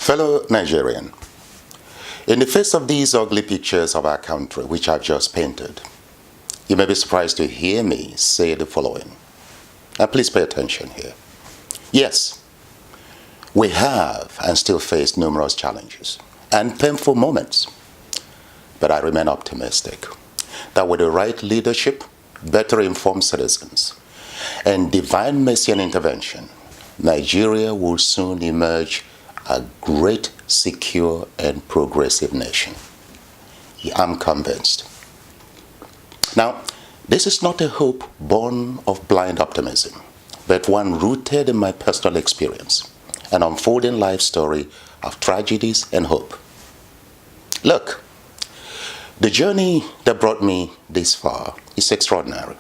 Fellow Nigerian, in the face of these ugly pictures of our country which I've just painted, you may be surprised to hear me say the following. Now please pay attention here. Yes, we have and still face numerous challenges and painful moments, but I remain optimistic that with the right leadership, better informed citizens, and divine mercy and intervention, Nigeria will soon emerge a great, secure, and progressive nation. I'm convinced. Now, this is not a hope born of blind optimism, but one rooted in my personal experience, an unfolding life story of tragedies and hope. Look, the journey that brought me this far is extraordinary.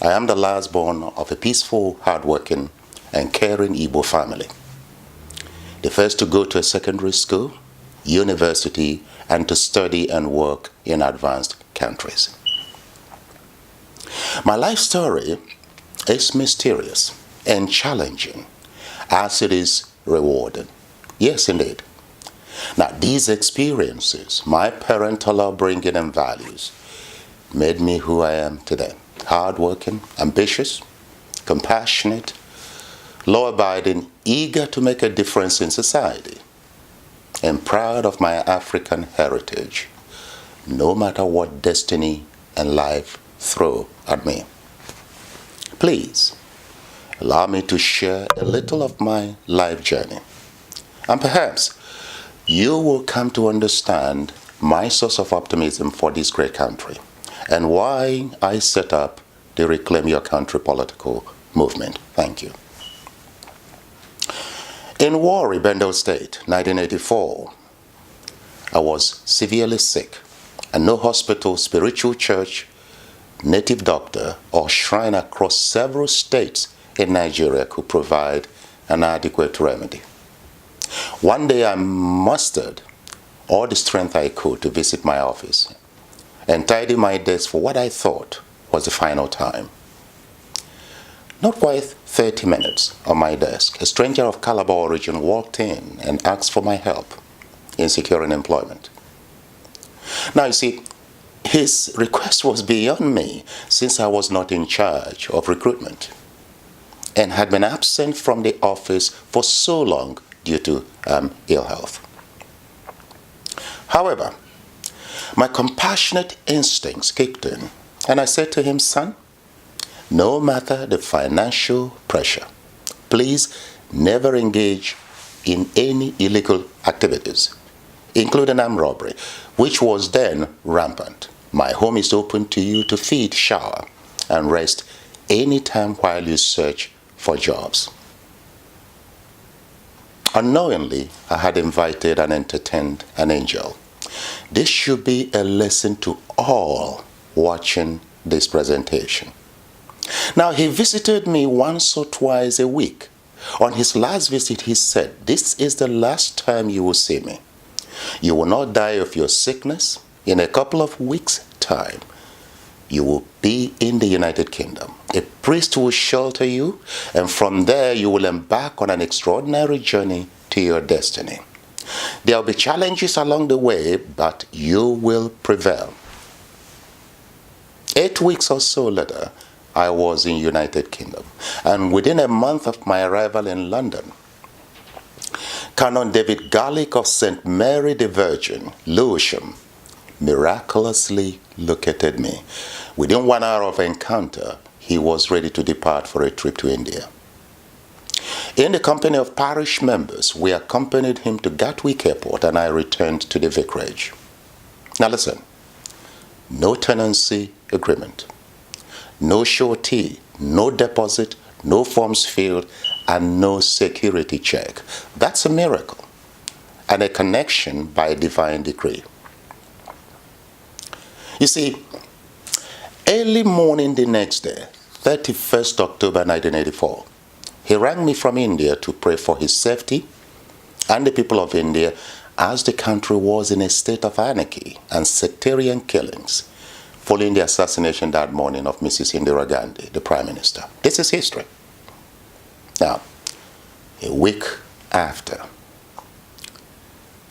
I am the last born of a peaceful, hardworking, and caring Igbo family. The first to go to a secondary school, university, and to study and work in advanced countries. My life story is mysterious and challenging as it is rewarding. Yes, indeed. Now, these experiences, my parental upbringing and values, made me who I am today. Hardworking, ambitious, compassionate, law-abiding, eager to make a difference in society, and proud of my African heritage, no matter what destiny and life throw at me. Please, allow me to share a little of my life journey, and perhaps you will come to understand my source of optimism for this great country and why I set up the Reclaim Your Country political movement. Thank you. In Warri, Bendel State, 1984, I was severely sick, and no hospital, spiritual church, native doctor, or shrine across several states in Nigeria could provide an adequate remedy. One day I mustered all the strength I could to visit my office and tidy my desk for what I thought was the final time. Not quite 30 minutes on my desk, a stranger of Calabar origin walked in and asked for my help in securing employment. Now you see, his request was beyond me since I was not in charge of recruitment and had been absent from the office for so long due to ill health. However, my compassionate instincts kicked in, and I said to him, "Son, no matter the financial pressure, please never engage in any illegal activities, including armed robbery, which was then rampant. My home is open to you to feed, shower, and rest anytime while you search for jobs." Unknowingly, I had invited and entertained an angel. This should be a lesson to all watching this presentation. Now, he visited me once or twice a week. On his last visit, he said, "This is the last time you will see me. You will not die of your sickness. In a couple of weeks' time, you will be in the United Kingdom. A priest will shelter you, and from there you will embark on an extraordinary journey to your destiny. There will be challenges along the way, but you will prevail." 8 weeks or so later, I was in United Kingdom, and within a month of my arrival in London, Canon David Garlick of St. Mary the Virgin, Lewisham, miraculously located me. Within 1 hour of encounter, he was ready to depart for a trip to India. In the company of parish members, we accompanied him to Gatwick Airport, and I returned to the vicarage. Now listen, no tenancy agreement, no surety, no deposit, no forms filled, and no security check. That's a miracle and a connection by divine decree. You see, early morning the next day, 31st October 1984, he rang me from India to pray for his safety and the people of India as the country was in a state of anarchy and sectarian killings following the assassination that morning of Mrs. Indira Gandhi, the Prime Minister. This is history. Now, a week after,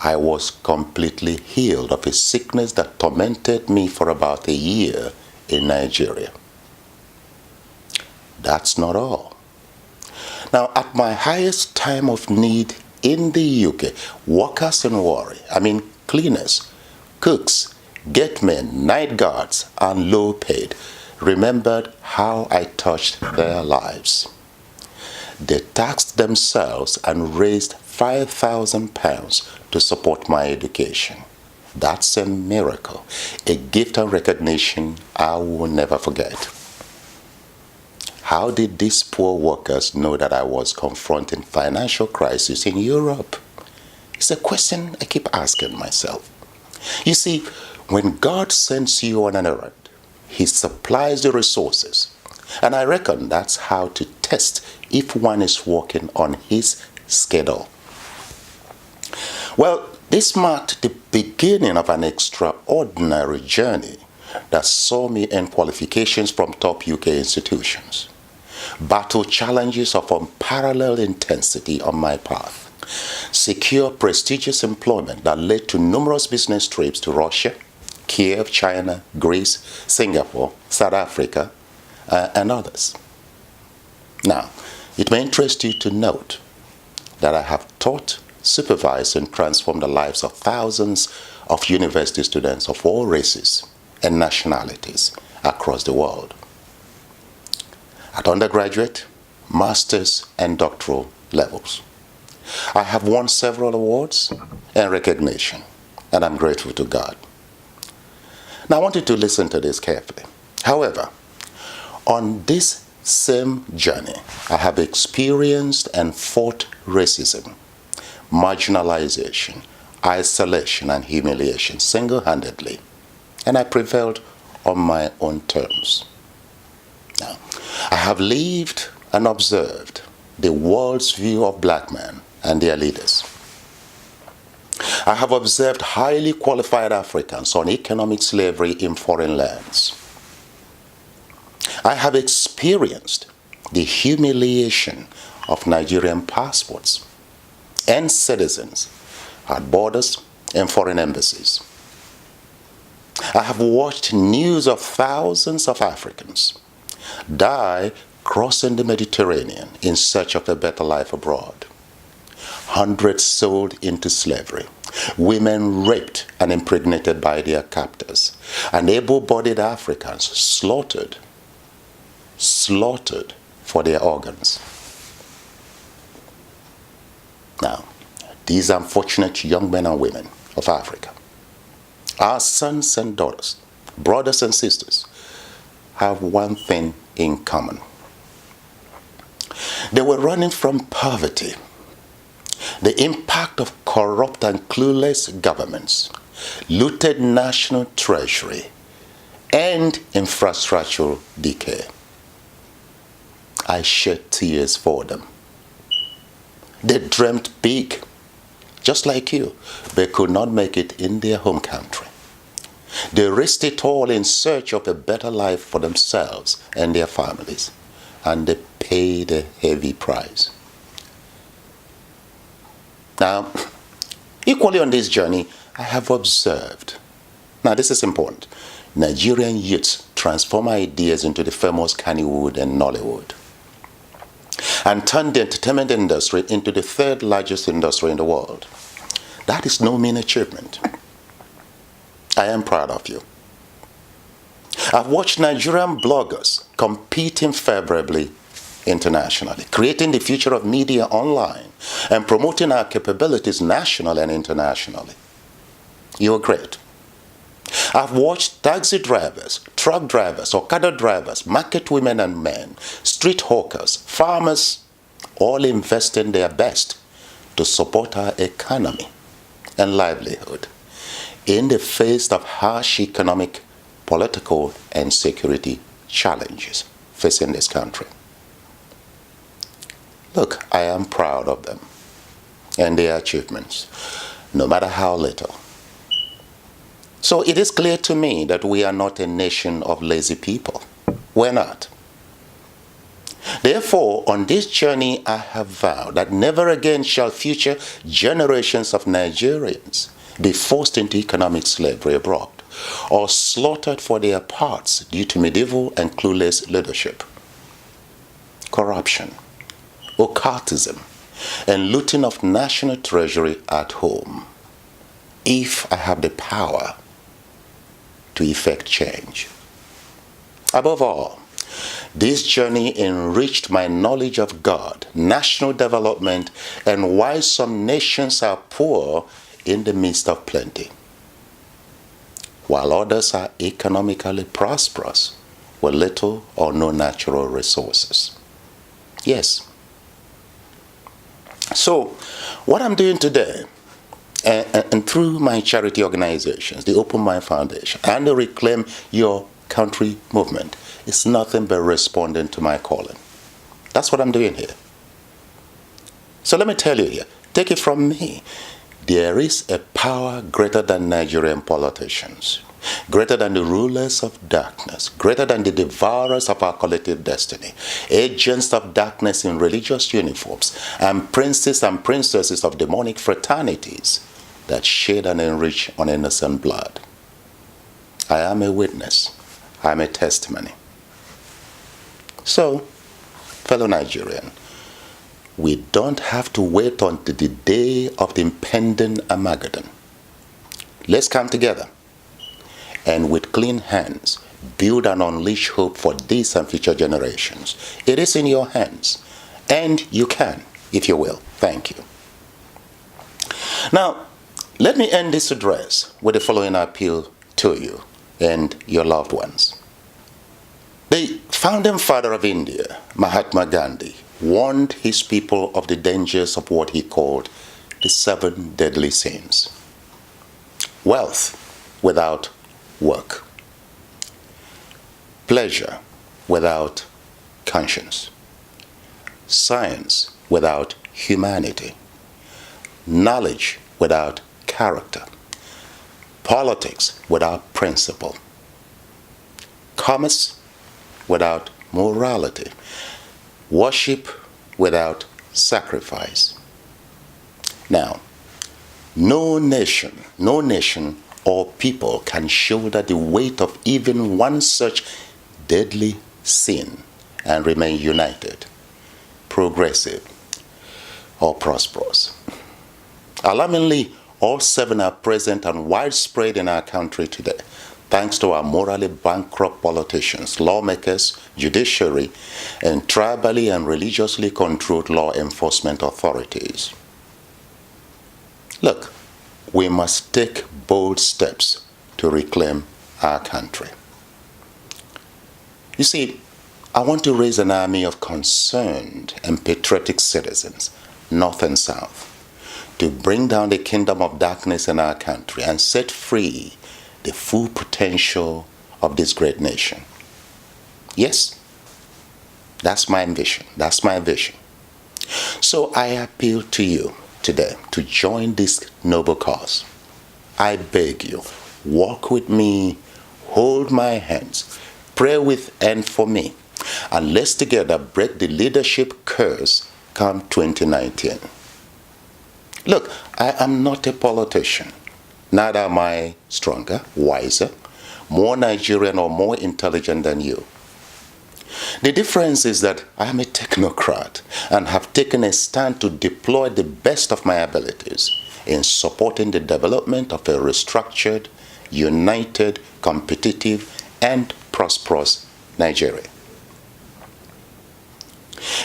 I was completely healed of a sickness that tormented me for about a year in Nigeria. That's not all. Now, at my highest time of need in the UK, workers in worry, cleaners, cooks, gatemen, night guards, and low paid, remembered how I touched their lives. They taxed themselves and raised £5,000 to support my education. That's a miracle, a gift and recognition I will never forget. How did these poor workers know that I was confronting financial crisis in Europe? It's a question I keep asking myself. You see, when God sends you on an errand, He supplies the resources. And I reckon that's how to test if one is working on His schedule. Well, this marked the beginning of an extraordinary journey that saw me earn qualifications from top UK institutions, battle challenges of unparalleled intensity on my path, secure prestigious employment that led to numerous business trips to Russia, Kiev, China, Greece, Singapore, South Africa, and others. Now, it may interest you to note that I have taught, supervised, and transformed the lives of thousands of university students of all races and nationalities across the world. At undergraduate, master's, and doctoral levels, I have won several awards and recognition, and I'm grateful to God. Now, I want you to listen to this carefully. However, on this same journey, I have experienced and fought racism, marginalization, isolation, and humiliation single-handedly, and I prevailed on my own terms. Now, I have lived and observed the world's view of black men and their leaders. I have observed highly qualified Africans on economic slavery in foreign lands. I have experienced the humiliation of Nigerian passports and citizens at borders and foreign embassies. I have watched news of thousands of Africans die crossing the Mediterranean in search of a better life abroad. Hundreds sold into slavery, women raped and impregnated by their captors, and able-bodied Africans slaughtered for their organs. Now, these unfortunate young men and women of Africa, our sons and daughters, brothers and sisters, have one thing in common. They were running from poverty, the impact of corrupt and clueless governments, looted national treasury, and infrastructural decay. I shed tears for them. They dreamt big, just like you, but could not make it in their home country. They risked it all in search of a better life for themselves and their families, and they paid a heavy price. Now, equally on this journey, I have observed, now this is important, Nigerian youths transform ideas into the famous Kannywood and Nollywood, and turn the entertainment industry into the third largest industry in the world. That is no mean achievement. I am proud of you. I've watched Nigerian bloggers competing favorably internationally, creating the future of media online, and promoting our capabilities nationally and internationally. You're great. I've watched taxi drivers, truck drivers, Okada drivers, market women and men, street hawkers, farmers, all investing their best to support our economy and livelihood in the face of harsh economic, political, and security challenges facing this country. Look, I am proud of them and their achievements, no matter how little. So it is clear to me that we are not a nation of lazy people. We're not. Therefore, on this journey I have vowed that never again shall future generations of Nigerians be forced into economic slavery abroad or slaughtered for their parts due to medieval and clueless leadership, corruption, occultism, and looting of national treasury at home, if I have the power to effect change. Above all, this journey enriched my knowledge of God, national development, and why some nations are poor in the midst of plenty, while others are economically prosperous with little or no natural resources. Yes. So, what I'm doing today, and through my charity organizations, the Open Mind Foundation, and the Reclaim Your Country movement, is nothing but responding to my calling. That's what I'm doing here. So let me tell you here, take it from me. There is a power greater than Nigerian politicians, greater than the rulers of darkness, greater than the devourers of our collective destiny, agents of darkness in religious uniforms, and princes and princesses of demonic fraternities that shed and enrich on innocent blood. I am a witness. I am a testimony. So, fellow Nigerian, we don't have to wait until the day of the impending Armageddon. Let's come together and with clean hands build and unleash hope for this and future generations. It is in your hands, and you can, if you will. Thank you. Now, let me end this address with the following appeal to you and your loved ones. The founding father of India, Mahatma Gandhi, warned his people of the dangers of what he called the 7 deadly sins. Wealth without work. Pleasure without conscience. Science without humanity. Knowledge without character. Politics without principle. Commerce without morality. Worship without sacrifice. Now, no nation or people can shoulder the weight of even one such deadly sin and remain united, progressive, or prosperous. Alarmingly, all 7 are present and widespread in our country today, thanks to our morally bankrupt politicians, lawmakers, judiciary, and tribally and religiously controlled law enforcement authorities. Look, we must take bold steps to reclaim our country. You see, I want to raise an army of concerned and patriotic citizens, north and south, to bring down the kingdom of darkness in our country and set free the full potential of this great nation. Yes, that's my ambition. That's my vision. So I appeal to you today to join this noble cause. I beg you, walk with me, hold my hands, pray with and for me, and let's together break the leadership curse come 2019. Look, I am not a politician. Neither am I stronger, wiser, more Nigerian, or more intelligent than you. The difference is that I am a technocrat and have taken a stand to deploy the best of my abilities in supporting the development of a restructured, united, competitive, and prosperous Nigeria.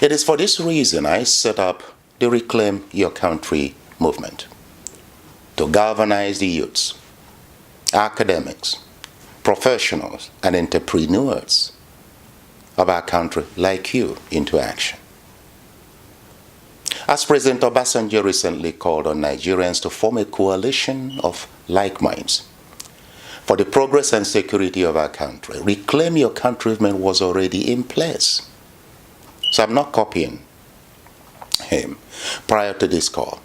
It is for this reason I set up the Reclaim Your Country movement, to galvanize the youths, academics, professionals, and entrepreneurs of our country like you into action. As President Obasanjo recently called on Nigerians to form a coalition of like minds for the progress and security of our country, Reclaim Your Country movement was already in place. So I'm not copying him prior to this call.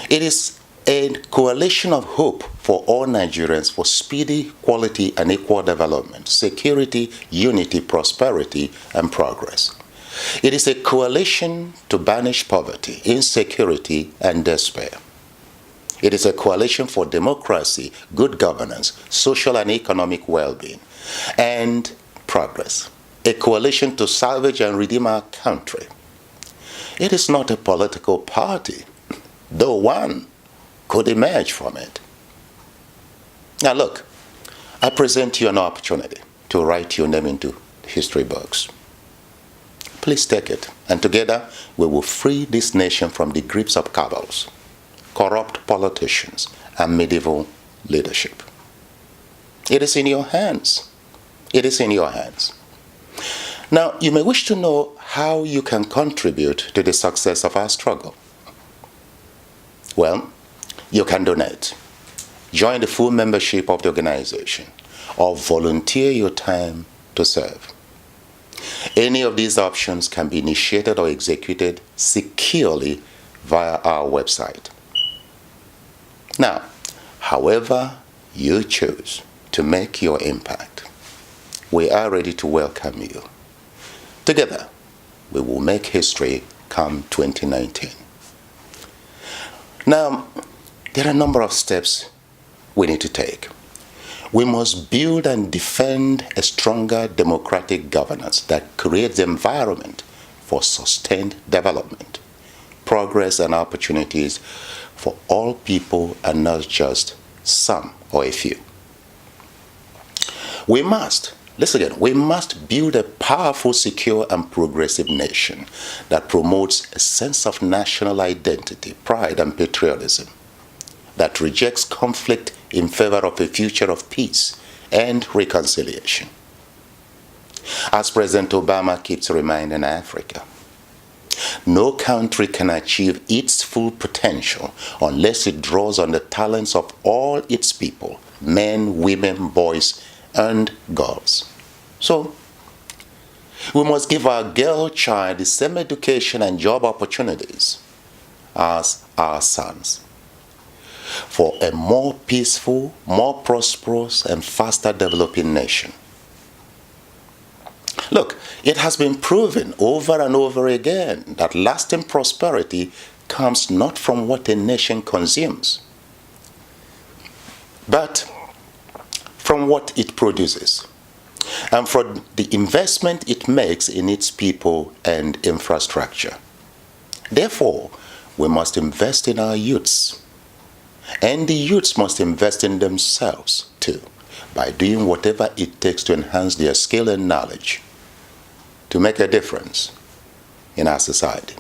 It is a coalition of hope for all Nigerians for speedy, quality, and equal development, security, unity, prosperity, and progress. It is a coalition to banish poverty, insecurity, and despair. It is a coalition for democracy, good governance, social and economic well-being, and progress. A coalition to salvage and redeem our country. It is not a political party, though one could emerge from it. Now look, I present you an opportunity to write your name into history books. Please take it, and together we will free this nation from the grips of cabals, corrupt politicians, and medieval leadership. It is in your hands. It is in your hands. Now, you may wish to know how you can contribute to the success of our struggle. Well, you can donate, join the full membership of the organization, or volunteer your time to serve. Any of these options can be initiated or executed securely via our website. Now, however you choose to make your impact, we are ready to welcome you. Together, we will make history come 2019. Now, there are a number of steps we need to take. We must build and defend a stronger democratic governance that creates the environment for sustained development, progress, and opportunities for all people and not just some or a few. We must build a powerful, secure, and progressive nation that promotes a sense of national identity, pride, and patriotism, that rejects conflict in favor of a future of peace and reconciliation. As President Obama keeps reminding Africa, no country can achieve its full potential unless it draws on the talents of all its people, men, women, boys, and girls. So, we must give our girl child the same education and job opportunities as our sons, for a more peaceful, more prosperous, and faster developing nation. Look, it has been proven over and over again that lasting prosperity comes not from what a nation consumes, but from what it produces, and from the investment it makes in its people and infrastructure. Therefore, we must invest in our youths, and the youths must invest in themselves too, by doing whatever it takes to enhance their skill and knowledge to make a difference in our society.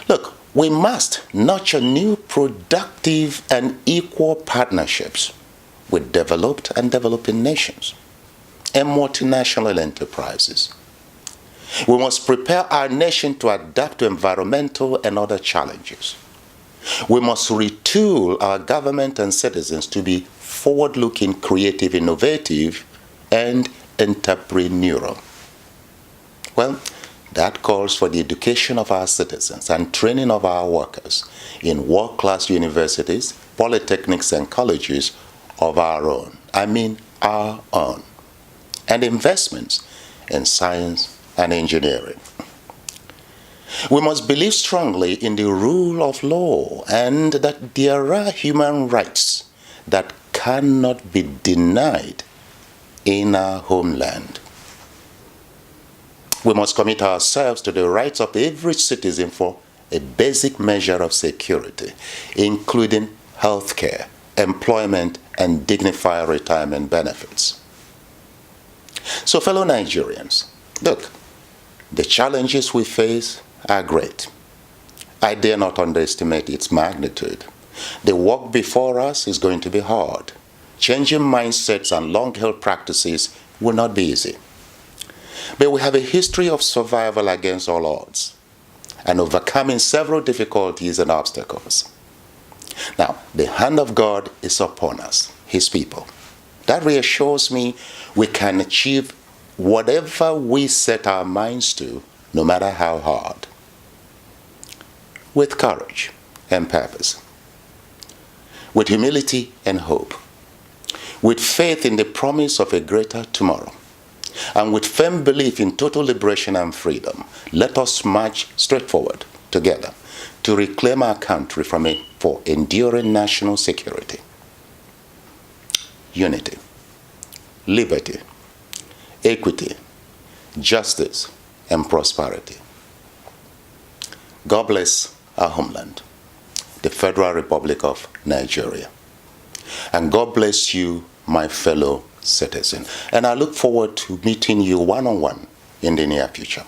Look, we must nurture new, productive, and equal partnerships with developed and developing nations and multinational enterprises. We must prepare our nation to adapt to environmental and other challenges. We must retool our government and citizens to be forward-looking, creative, innovative, and entrepreneurial. Well, that calls for the education of our citizens and training of our workers in world-class universities, polytechnics, and colleges of our own. I mean our own. And investments in science and engineering. We must believe strongly in the rule of law and that there are human rights that cannot be denied in our homeland. We must commit ourselves to the rights of every citizen for a basic measure of security, including health care, employment, and dignified retirement benefits. So, fellow Nigerians, look, the challenges we face are great. I dare not underestimate its magnitude. The work before us is going to be hard. Changing mindsets and long-held practices will not be easy. But we have a history of survival against all odds and overcoming several difficulties and obstacles. Now, the hand of God is upon us, His people. That reassures me we can achieve whatever we set our minds to, no matter how hard, with courage and purpose, with humility and hope, with faith in the promise of a greater tomorrow, And with firm belief in total liberation and freedom, let us march straight forward together to reclaim our country for enduring national security, unity, liberty, equity, justice, and prosperity. God bless our homeland, the Federal Republic of Nigeria. And God bless you, my fellow citizen. And I look forward to meeting you one-on-one in the near future.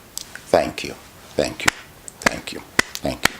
Thank you. Thank you. Thank you. Thank you.